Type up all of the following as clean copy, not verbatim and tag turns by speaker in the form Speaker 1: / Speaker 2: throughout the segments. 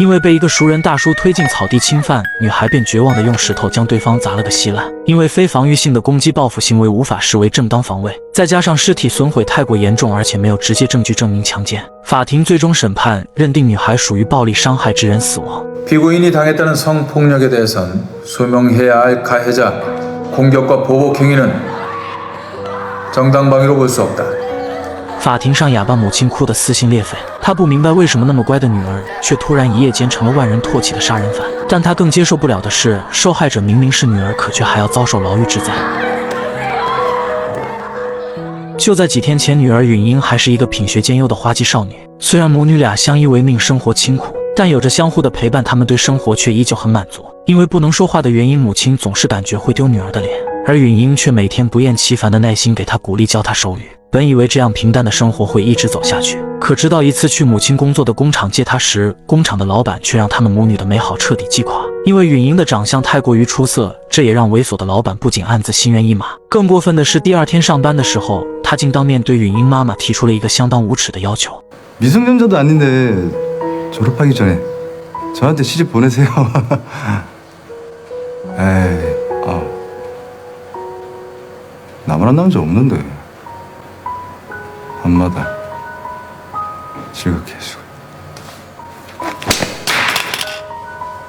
Speaker 1: 因为被一个熟人大叔推进草地侵犯，女孩便绝望地用石头将对方砸了个稀烂。因为非防御性的攻击报复行为无法视为正当防卫，再加上尸体损毁太过严重，而且没有直接证据证明强奸，法庭最终审判认定女孩属于暴力伤害致人死亡。
Speaker 2: 피고인이 당했다는 성폭력에 대해선 소명해야 할 가해자 공격과 보복 행위는 정당방위로 볼 수 없다.
Speaker 1: 法庭上，哑巴母亲哭得撕心裂肺。她不明白为什么那么乖的女儿，却突然一夜间成了万人唾弃的杀人犯。但她更接受不了的是，受害者明明是女儿，可却还要遭受牢狱之灾。就在几天前，女儿允英还是一个品学兼优的花季少女。虽然母女俩相依为命，生活清苦，但有着相互的陪伴，她们对生活却依旧很满足。因为不能说话的原因，母亲总是感觉会丢女儿的脸，而允英却每天不厌其烦的耐心给她鼓励，教她手语。 本以为这样平淡的生活会一直走下去，可直到一次去母亲工作的工厂接她时，工厂的老板却让他们母女的美好彻底击垮。因为允英的长相太过于出色，这也让猥琐的老板不仅暗自心猿意马。更过分的是，第二天上班的时候，他竟当面对允英妈妈提出了一个相当无耻的要求。
Speaker 3: 미성년자도 아닌데 졸업하기 전에 저한테 시집 보내세요. 에이, 나만한 남자 없는데. 밤마다 즐겁게 해주고.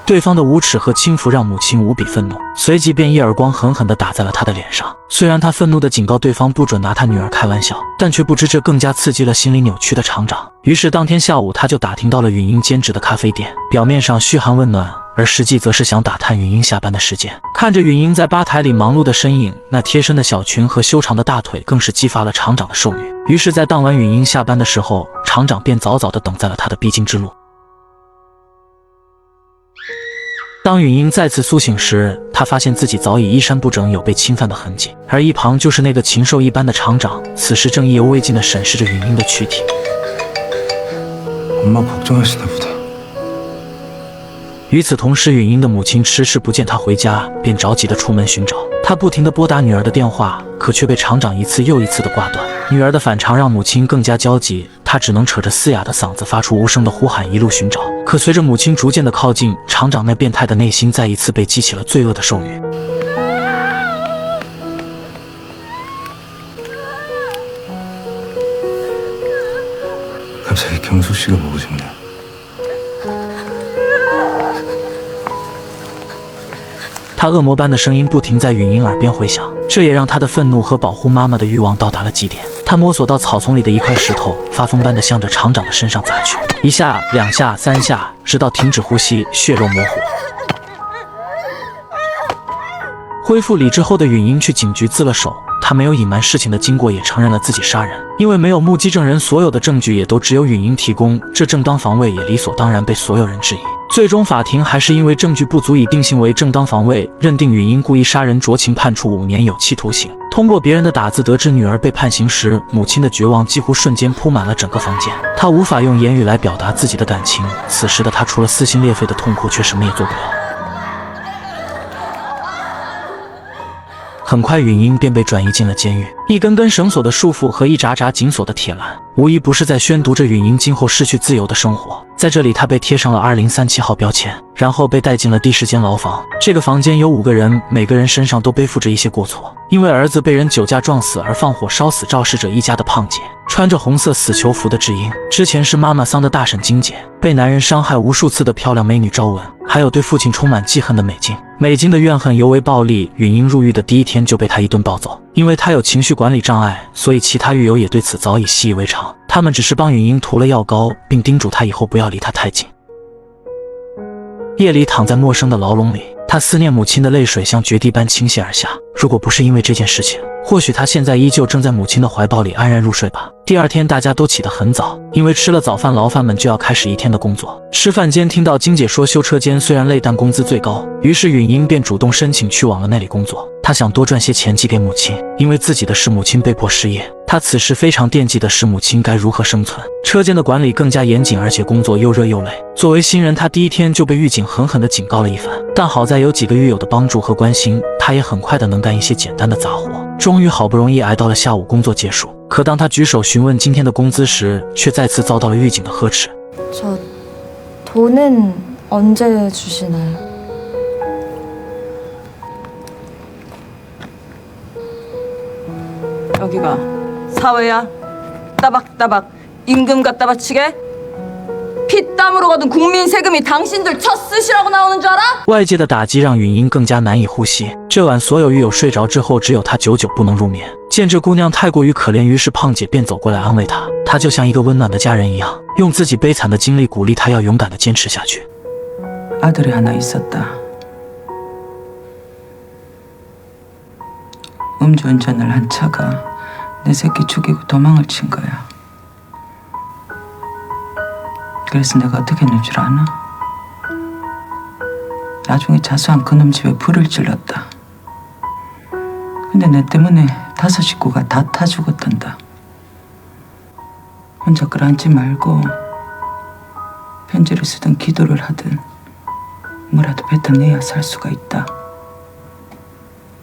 Speaker 1: 对方的无耻和轻浮让母亲无比愤怒，随即便一耳光狠狠地打在了她的脸上。虽然她愤怒地警告对方不准拿她女儿开玩笑，但却不知这更加刺激了心理扭曲的厂长。于是当天下午，他就打听到了允英兼职的咖啡店，表面上嘘寒问暖，而实际则是想打探允英下班的时间。看着允英在吧台里忙碌的身影，那贴身的小裙和修长的大腿更是激发了厂长的兽欲。于是，在当晚允英下班的时候，厂长便早早地等在了她的必经之路。 当允英再次苏醒时，她发现自己早已衣衫不整，有被侵犯的痕迹，而一旁就是那个禽兽一般的厂长，此时正意犹未尽地审视着允英的躯体。
Speaker 3: 엄마 걱정하시나 보다.
Speaker 1: 与此同时，允英的母亲迟迟不见她回家，便着急地出门寻找。她不停地拨打女儿的电话，可却被厂长一次又一次地挂断。女儿的反常让母亲更加焦急，她只能扯着嘶哑的嗓子发出无声的呼喊，一路寻找。可随着母亲逐渐的靠近，厂长那变态的内心再一次被激起了罪恶的兽欲。
Speaker 3: 갑자기 경숙 씨가 보고 싶네.
Speaker 1: 他恶魔般的声音不停在允英耳边回响，这也让他的愤怒和保护妈妈的欲望到达了极点。他摸索到草丛里的一块石头，发疯般的向着厂长的身上砸去，一下、两下、三下，直到停止呼吸，血肉模糊。恢复理智后的允英去警局自了首。 他没有隐瞒事情的经过，也承认了自己杀人。因为没有目击证人，所有的证据也都只有允英提供，这正当防卫也理所当然被所有人质疑。最终，法庭还是因为证据不足以定性为正当防卫，认定允英故意杀人酌情判处5年有期徒刑。通过别人的打字得知女儿被判刑时，母亲的绝望几乎瞬间铺满了整个房间。她无法用言语来表达自己的感情，此时的她除了撕心裂肺的痛苦，却什么也做不了。 很快，允英便被转移进了监狱。一根根绳索的束缚和一闸闸紧锁的铁栏，无一不是在宣读着允英今后失去自由的生活。在这里，她被贴上了2037号标签，然后被带进了第10间牢房。这个房间有5个人，每个人身上都背负着一些过错。因为儿子被人酒驾撞死而放火烧死肇事者一家的胖姐，穿着红色死囚服的智英，之前是妈妈桑的大婶金姐，被男人伤害无数次的漂亮美女赵文，还有对父亲充满记恨的美金。 美金的怨恨尤为暴力，允英入狱的第1天就被他一顿暴揍。因为他有情绪管理障碍，所以其他狱友也对此早已习以为常。他们只是帮允英涂了药膏，并叮嘱他以后不要离他太近。夜里躺在陌生的牢笼里，他思念母亲的泪水像决堤般倾泻而下。如果不是因为这件事情，或许他现在依旧正在母亲的怀抱里安然入睡吧。第2天，大家都起得很早，因为吃了早饭，牢犯们就要开始一天的工作。吃饭间听到金姐说，修车间虽然累，但工资最高。于是允英便主动申请去往了那里工作。她想多赚些钱寄给母亲，因为自己的事母亲被迫失业。她此时非常惦记的是母亲该如何生存。车间的管理更加严谨，而且工作又热又累。作为新人，她第1天就被狱警狠狠地警告了一番。但好在有几个狱友的帮助和关心，她也很快的能干一些简单的杂活。终于好不容易挨到了下午工作结束。可当她举手询问今天的工资时，却再次遭到了狱警的呵斥。
Speaker 4: 저 돈은 언제 주시나요?
Speaker 5: 여기가 사회야? 따박따박 임금 갖다 바치게? 피땀으로 거둔 국민 세금이 당신들 첫 쓰시라고 나오는 줄 알아?
Speaker 1: 外界的打击让允英更加难以呼吸。这晚，所有狱友睡着之后，只有她久久不能入眠。见这姑娘太过于可怜，于是胖姐便走过来安慰她。她就像一个温暖的家人一样，用自己悲惨的经历鼓励她要勇敢地坚持下去。
Speaker 6: 아들이 하나 있었다. 음주운전을 한 차가 내 새끼 죽이고 도망을 친 거야. 그래서 내가 어떻게 했는 줄 아나? 나중에 자수한 그놈 집에 불을 질렀다. 근데 내 때문에 5 식구가 다 타 죽었단다. 혼자 끌어앉지 말고 편지를 쓰든 기도를 하든 뭐라도 뱉어내야 살 수가 있다.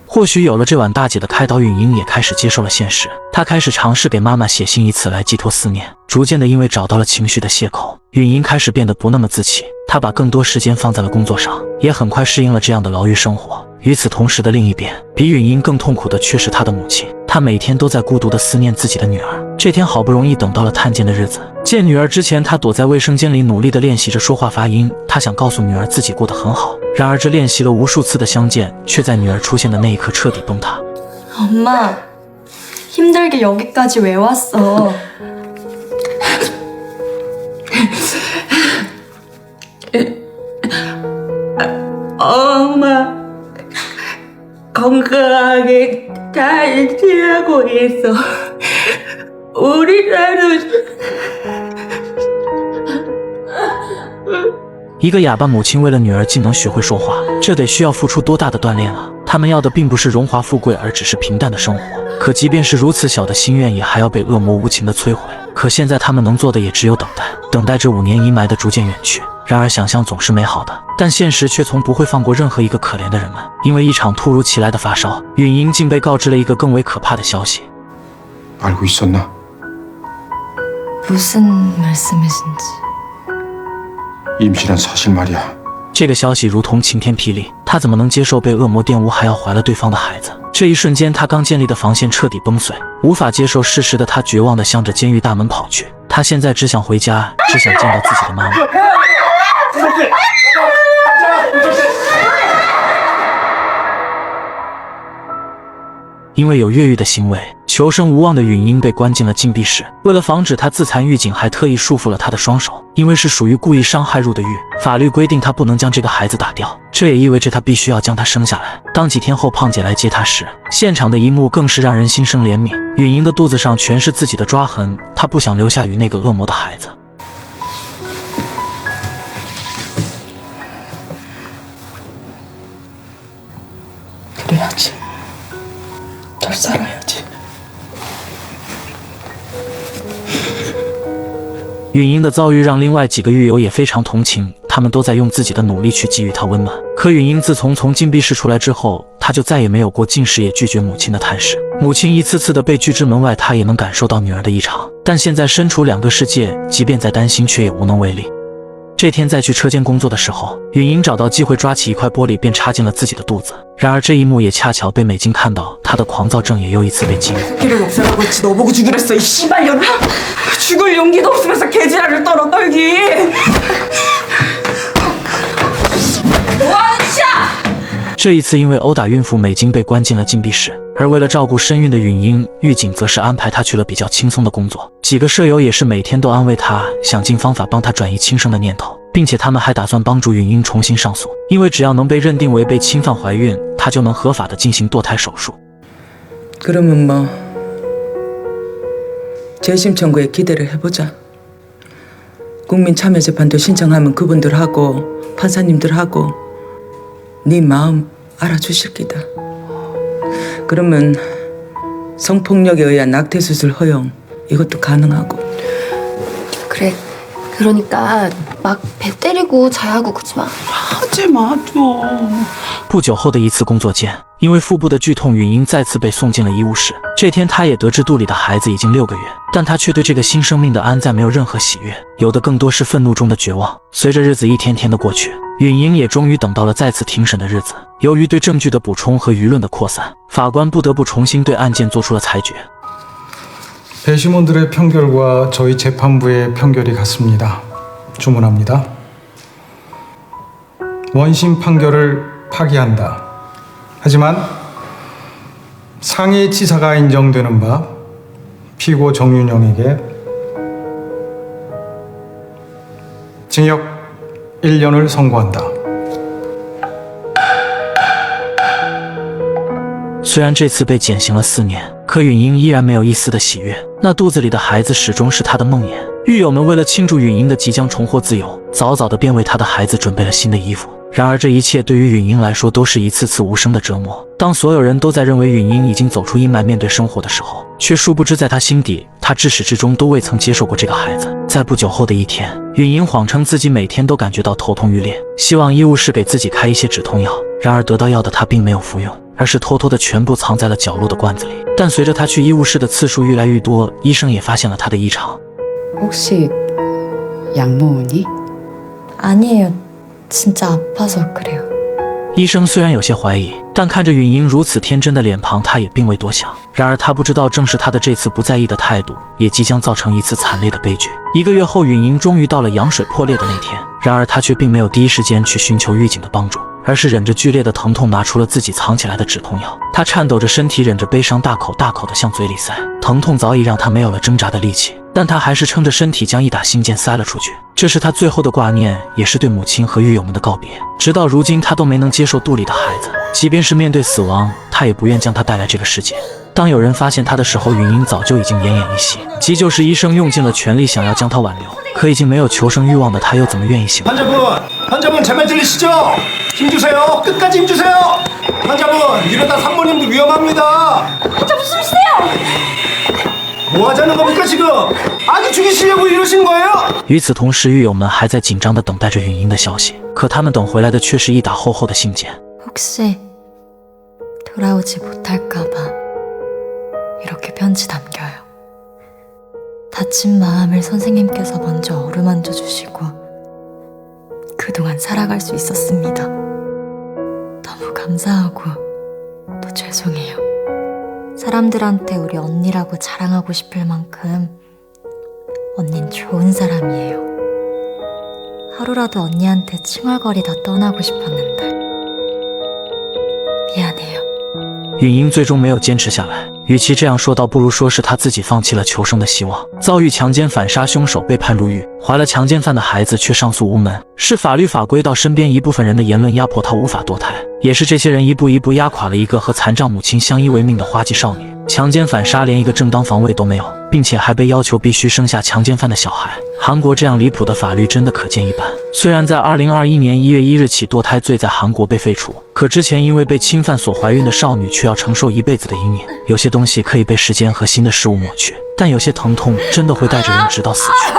Speaker 1: 或许有了这晚大姐的开导，允英也开始接受了现实。她开始尝试给妈妈写信，以此来寄托思念。逐渐的，因为找到了情绪的泄口，允英开始变得不那么自欺。她把更多时间放在了工作上，也很快适应了这样的牢狱生活。与此同时的另一边，比允英更痛苦的却是她的母亲。她每天都在孤独地思念自己的女儿。这天好不容易等到了探监的日子，见女儿之前，她躲在卫生间里努力地练习着说话发音。她想告诉女儿自己过得很好。然而这练习了无数次的相见，却在女儿出现的那一刻彻底崩塌。
Speaker 4: 엄마, 힘들게 여기까지 왜 왔어?
Speaker 6: 엄마 건강하게 잘 지내고 있어. 우리 나는
Speaker 1: 一个哑巴母亲为了女儿竟能学会说话，这得需要付出多大的锻炼啊！他们要的并不是荣华富贵，而只是平淡的生活。可即便是如此小的心愿，也还要被恶魔无情的摧毁。可现在他们能做的也只有等待，等待这5年阴霾的逐渐远去。然而想象总是美好的，但现实却从不会放过任何一个可怜的人们。因为一场突如其来的发烧，允英竟被告知了一个更为可怕的消息。
Speaker 7: 알고 있었나?
Speaker 4: 무슨 말씀이신지.
Speaker 7: 임신한 사실 말이야.
Speaker 1: 这个消息如同晴天霹雳，她怎么能接受被恶魔玷污，还要怀了对方的孩子？这一瞬间，她刚建立的防线彻底崩碎，无法接受事实的她绝望地向着监狱大门跑去。她现在只想回家，只想见到自己的妈妈。因为有越狱的行为，求生无望的允英被关进了禁闭室。为了防止她自残，狱警还特意束缚了她的双手，因为是属于故意伤害入的狱，法律规定她不能将这个孩子打掉，这也意味着她必须要将他生下来。当几天后胖姐来接她时，现场的一幕更是让人心生怜悯。允英的肚子上全是自己的抓痕，她不想留下与那个恶魔的孩子。
Speaker 6: 그래야지. 잘 살아야지.
Speaker 1: 允英的遭遇让另外几个狱友也非常同情，他们都在用自己的努力去给予她温暖。可允英自从禁闭室出来之后，她就再也没有过近视也拒绝母亲的探视。母亲一次次的被拒之门外，她也能感受到女儿的异常。但现在身处2个世界，即便再担心，却也无能为力。 这天在去车间工作的时候，允英找到机会抓起一块玻璃便插进了自己的肚子。然而这一幕也恰巧被美金看到，她的狂躁症也又一次被激怒。
Speaker 6: 새끼를 없애라고 했지 너 보고 죽이랬어 이 씨발년아. 죽을 용기도 없으면서 개지랄을 떨어 떨기. 뭐하는 짓이야!
Speaker 1: 这一次因为殴打孕妇美金被关进了禁闭室，而为了照顾身孕的允英，狱警则是安排她去了比较轻松的工作。几个舍友也是每天都安慰她，想尽方法帮她转移轻生的念头，并且他们还打算帮助允英重新上诉，因为只要能被认定为被侵犯怀孕，她就能合法的进行堕胎手术。
Speaker 6: 그러면 뭐 재심 청구에 기대를 해보자. 국민참여재판도 신청하면 그분들하고 판사님들하고 네 마음 알아주실 기다. 그러면 성폭력에 의한 낙태수술 허용 이것도 가능하고.
Speaker 4: 그래,
Speaker 8: 그러니까 막 배 때리고 자야고 그러지 마.
Speaker 6: 하지 마 좀.
Speaker 1: 不久后的一次工作间，因为腹部的剧痛，允英再次被送进了医务室。这天，她也得知肚里的孩子已经6个月，但她却对这个新生命的安在没有任何喜悦，有的更多是愤怒中的绝望。随着日子一天天的过去，允英也终于等到了再次庭审的日子。由于对证据的补充和舆论的扩散，法官不得不重新对案件做出了裁决。
Speaker 9: 배심원들의 판결과 저희 재판부의 판결이 같습니다. 주문합니다. 원심 판결을 파기한다. 하지만 상해 치사가 인정되는 바 피고 정윤영에게 징역 1년을 선고한다.
Speaker 1: 虽然这次被减刑了4年，可允英依然没有一丝的喜悦。那肚子里的孩子始终是她的梦魇。狱友们为了庆祝允英的即将重获自由，早早的便为她的孩子准备了新的衣服。然而这一切对于允英来说都是一次次无声的折磨。当所有人都在认为允英已经走出阴霾面对生活的时候，却殊不知在她心底，她至始至终都未曾接受过这个孩子。在不久后的一天，允英谎称自己每天都感觉到头痛欲裂，希望医务室给自己开一些止痛药。然而得到药的她并没有服用，而是偷偷的全部藏在了角落的罐子里。但随着她去医务室的次数越来越多，医生也发现了她的异常。
Speaker 10: 혹시 약 먹으니?
Speaker 4: 아니에요. 진짜 아파서 그래요.
Speaker 1: 医生虽然有些怀疑，但看着允英如此天真的脸庞，他也并未多想。然而他不知道，正是他的这次不在意的态度，也即将造成一次惨烈的悲剧。1个月后，允英终于到了羊水破裂的那天，然而他却并没有第一时间去寻求狱警的帮助，而是忍着剧烈的疼痛，拿出了自己藏起来的止痛药。他颤抖着身体，忍着悲伤，大口大口地向嘴里塞。疼痛早已让他没有了挣扎的力气，但他还是撑着身体将一打信件塞了出去。这是他最后的挂念，也是对母亲和狱友们的告别。直到如今，他都没能接受肚里的孩子，即便是面对死亡，他也不愿将他带来这个世界。当有人发现他的时候，允英早就已经奄奄一息。急救室医生用尽了全力想要将他挽留，可已经没有求生欲望的他，又怎么愿意醒？
Speaker 7: 환자분 제 말 들리시죠? 힘주세요. 끝까지 힘주세요. 환자분 이러다 산모님도 위험합니다.
Speaker 8: 환자분 숨 쉬세요.
Speaker 7: 뭐 하자는 겁니까 지금? 아기 죽이시려고 이러신 거예요?
Speaker 1: 与此同时，狱友们还在紧张地等待着允英的消息，可他们等回来的却是一沓厚厚的信件。
Speaker 4: 혹시 돌아오지 못할까봐 이렇게 편지 남겨요. 다친 마음을 선생님께서 먼저 어루만져 주시고 그동안 살아갈 수 있었습니다. 너무 감사하고 또 죄송해요. 사람들한테 우리 언니라고 자랑하고 싶을 만큼 언닌 좋은 사람이에요. 하루라도 언니한테 칭얼거리다 떠나고 싶었는데 미안해요.
Speaker 1: 允英最终没有坚持下来，与其这样说，倒不如说是她自己放弃了求生的希望。遭遇强奸反杀凶手被判入狱，怀了强奸犯的孩子却上诉无门，是法律法规到身边一部分人的言论压迫她无法堕胎，也是这些人一步一步压垮了一个和残障母亲相依为命的花季少女。强奸反杀连一个正当防卫都没有，并且还被要求必须生下强奸犯的小孩。韩国这样离谱的法律真的可见一斑。虽然在2021年1月1日起堕胎罪在韩国被废除，可之前因为被侵犯所怀孕的少女却要承受一辈子的阴影。有些东西可以被时间和新的事物抹去，但有些疼痛真的会带着人直到死去。